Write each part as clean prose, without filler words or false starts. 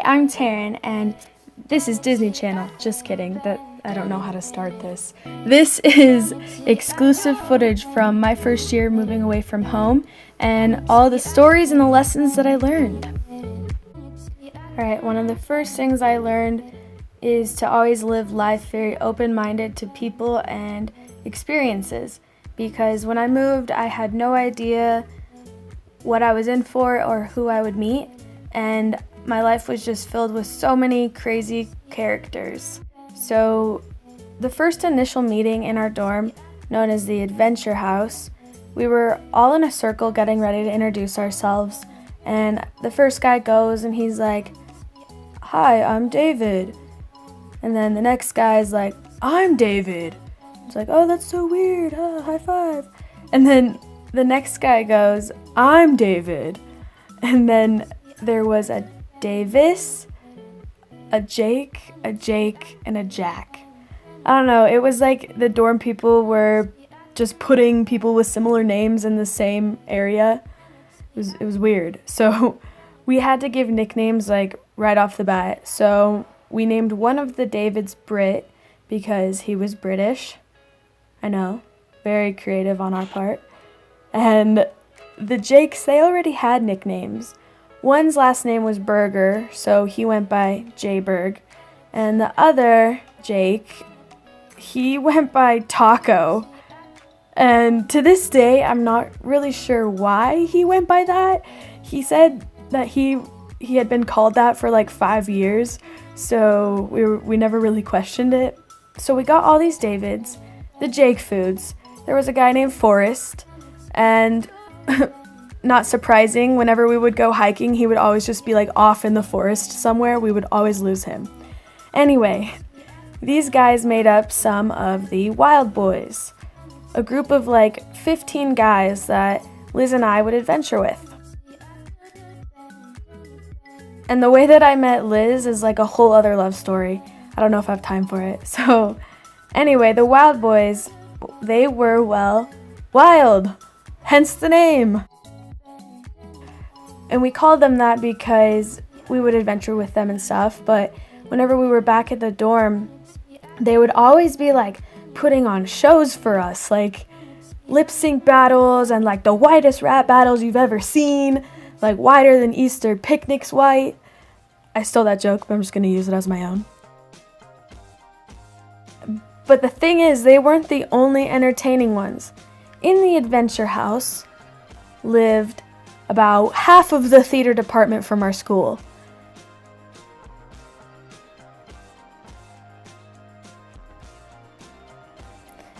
I'm Taryn, and this is Disney Channel. Just kidding, I don't know how to start this. This is exclusive footage from my first year moving away from home, and all the stories and the lessons that I learned. Alright, one of the first things I learned is to always live life very open-minded to people and experiences, because when I moved, I had no idea what I was in for or who I would meet, and my life was just filled with so many crazy characters. So the first initial meeting in our dorm, known as the Adventure House, we were all in a circle getting ready to introduce ourselves, and the first guy goes and he's like, "Hi, I'm David." And then the next guy's like, "I'm David." It's like, "Oh, that's so weird, high five." And then the next guy goes, "I'm David." And then there was a Davis, a Jake, and a Jack. I don't know, it was like the dorm people were just putting people with similar names in the same area. It was weird. So we had to give nicknames like right off the bat. So we named one of the Davids Brit because he was British. I know, very creative on our part. And the Jakes, they already had nicknames. One's last name was Berger, so he went by J-Berg. And the other, Jake, he went by Taco. And to this day, I'm not really sure why he went by that. He said that he had been called that for like 5 years, so we never really questioned it. So we got all these Davids, the Jake foods. There was a guy named Forrest, and not surprising, whenever we would go hiking, he would always just be like off in the forest somewhere. We would always lose him. Anyway, these guys made up some of the Wild Boys, a group of like 15 guys that Liz and I would adventure with. And the way that I met Liz is like a whole other love story. I don't know if I have time for it. So anyway, the Wild Boys, they were, well, wild, hence the name. And we called them that because we would adventure with them and stuff, but whenever we were back at the dorm, they would always be like putting on shows for us, like lip sync battles and like the whitest rap battles you've ever seen, like whiter than Easter picnics white. I stole that joke, but I'm just gonna use it as my own. But the thing is, they weren't the only entertaining ones. In the Adventure House lived about half of the theater department from our school.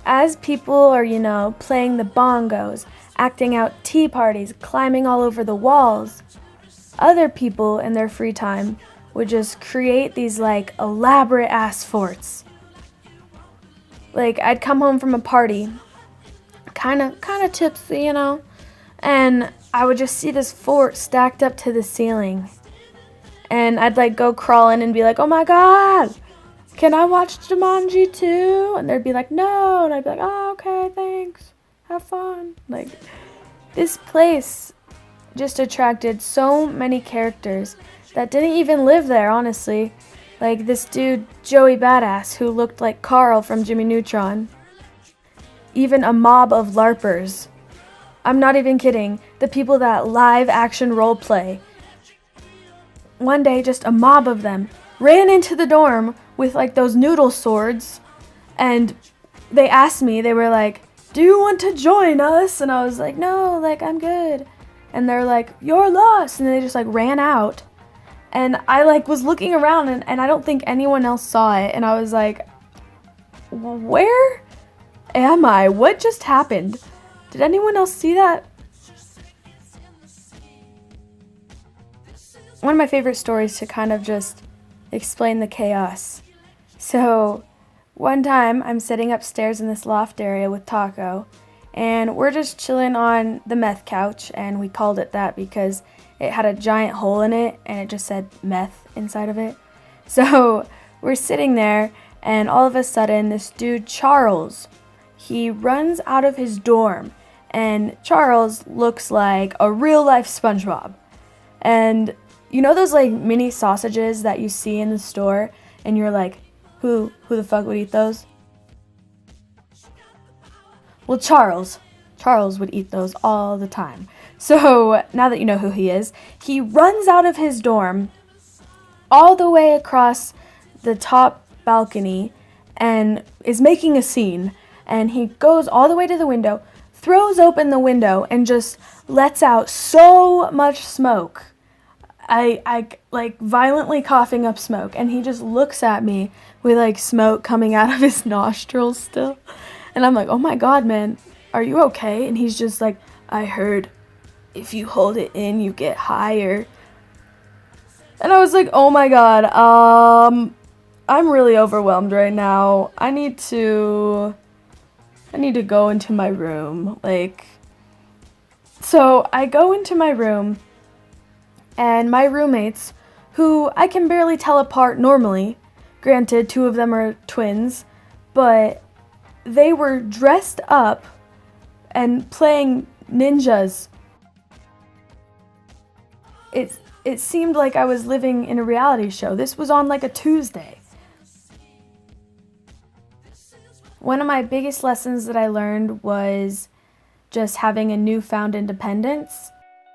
As people are, playing the bongos, acting out tea parties, climbing all over the walls, other people in their free time would just create these like elaborate ass forts. Like I'd come home from a party, kind of tipsy, and I would just see this fort stacked up to the ceiling. And I'd like go crawl in and be like, "Oh my god, can I watch Jumanji too?" And they'd be like, "No." And I'd be like, "Oh, okay, thanks. Have fun." Like, this place just attracted so many characters that didn't even live there, honestly. Like this dude, Joey Badass, who looked like Carl from Jimmy Neutron. Even a mob of LARPers. I'm not even kidding. The people that live action role play. One day, just a mob of them ran into the dorm with like those noodle swords, and they asked me, they were like, "Do you want to join us?" And I was like, "No, like I'm good." And they're like, "You're lost." And they just like ran out. And I like was looking around and I don't think anyone else saw it. And I was like, "Where am I? What just happened? Did anyone else see that?" One of my favorite stories to kind of just explain the chaos. So one time I'm sitting upstairs in this loft area with Taco, and we're just chilling on the meth couch, and we called it that because it had a giant hole in it and it just said meth inside of it. So we're sitting there, and all of a sudden this dude Charles, he runs out of his dorm, and Charles looks like a real life SpongeBob. And You know those like mini sausages that you see in the store and you're like, who the fuck would eat those? Well, Charles would eat those all the time. So now that you know who he is, he runs out of his dorm all the way across the top balcony and is making a scene. And he goes all the way to the window, throws open the window, and just lets out so much smoke. I like violently coughing up smoke, and he just looks at me with like smoke coming out of his nostrils still. And I'm like, oh my God, man, are you okay? And he's just like, I heard if you hold it in, you get higher. And I was like, oh my God, I'm really overwhelmed right now. I need to go into my room. So I go into my room, and my roommates, who I can barely tell apart normally, granted, 2 of them are twins, but they were dressed up and playing ninjas. It seemed like I was living in a reality show. This was on like a Tuesday. One of my biggest lessons that I learned was just having a newfound independence.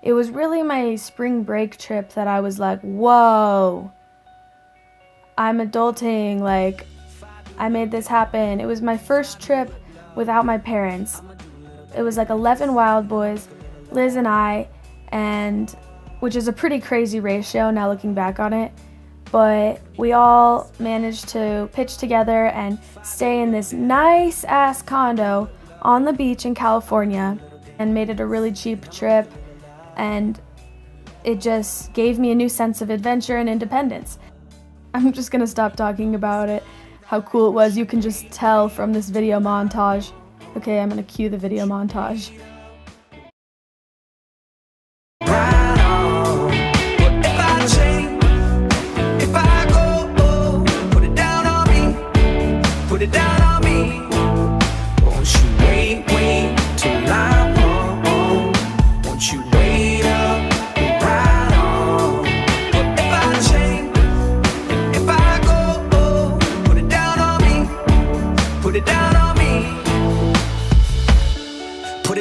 It was really my spring break trip that I was like, whoa, I'm adulting, like, I made this happen. It was my first trip without my parents. It was like 11 wild boys, Liz and I, and which is a pretty crazy ratio now looking back on it. But we all managed to pitch together and stay in this nice ass condo on the beach in California and made it a really cheap trip. And it just gave me a new sense of adventure and independence. I'm just gonna stop talking about it, how cool it was. You can just tell from this video montage. Okay, I'm gonna cue the video montage.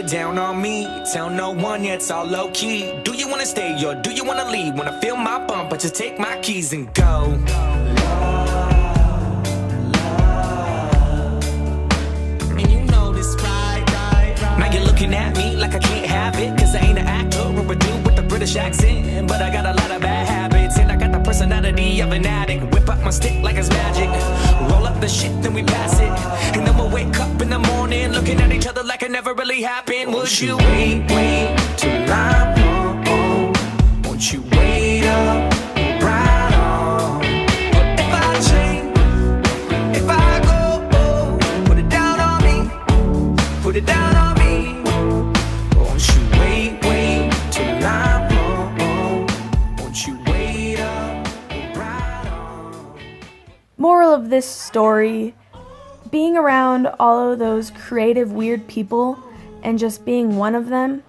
Down on me, tell no one, yeah, it's all low key. Do you wanna stay or do you wanna leave? Wanna feel my bump, but just take my keys and go. And you know this, right. Now you're looking at me like I can't have it, cause I ain't an actor or a dude with a British accent. But I got a lot of bad habits, and I got the personality of an addict. Whip up my stick like it's magic, roll up the shit, then we pass it. And then we'll wake up in the morning, looking at each other like it never really happened. Would you wait till I'm home? Won't you wait up, right on? But if I change, if I go, put it down on me, put it down on me. Won't you wait till I'm home? Won't you wait up, right on? Moral of this story: being around all of those creative, weird people and just being one of them,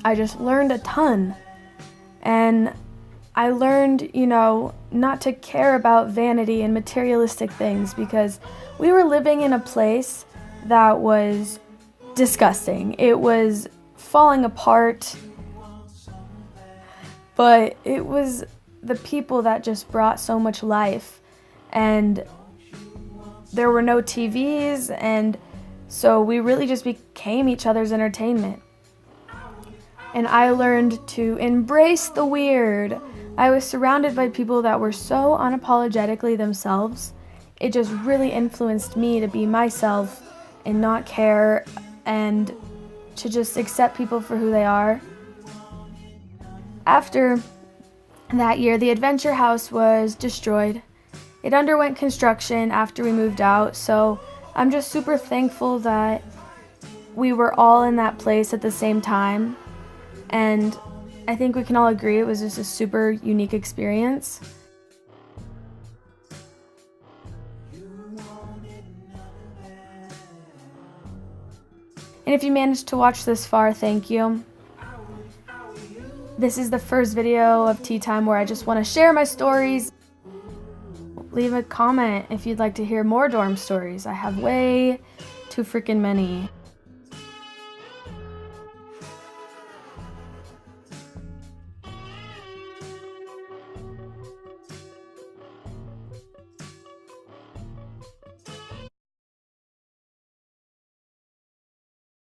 I just learned a ton. And I learned, not to care about vanity and materialistic things, because we were living in a place that was disgusting. It was falling apart, but it was the people that just brought so much life. And there were no TVs, and so we really just became each other's entertainment. And I learned to embrace the weird. I was surrounded by people that were so unapologetically themselves. It just really influenced me to be myself and not care, and to just accept people for who they are. After that year, the Adventure House was destroyed. It underwent construction after we moved out, so I'm just super thankful that we were all in that place at the same time. And I think we can all agree it was just a super unique experience. And if you managed to watch this far, thank you. This is the first video of Tea Time where I just want to share my stories. Leave a comment if you'd like to hear more dorm stories. I have way too freaking many.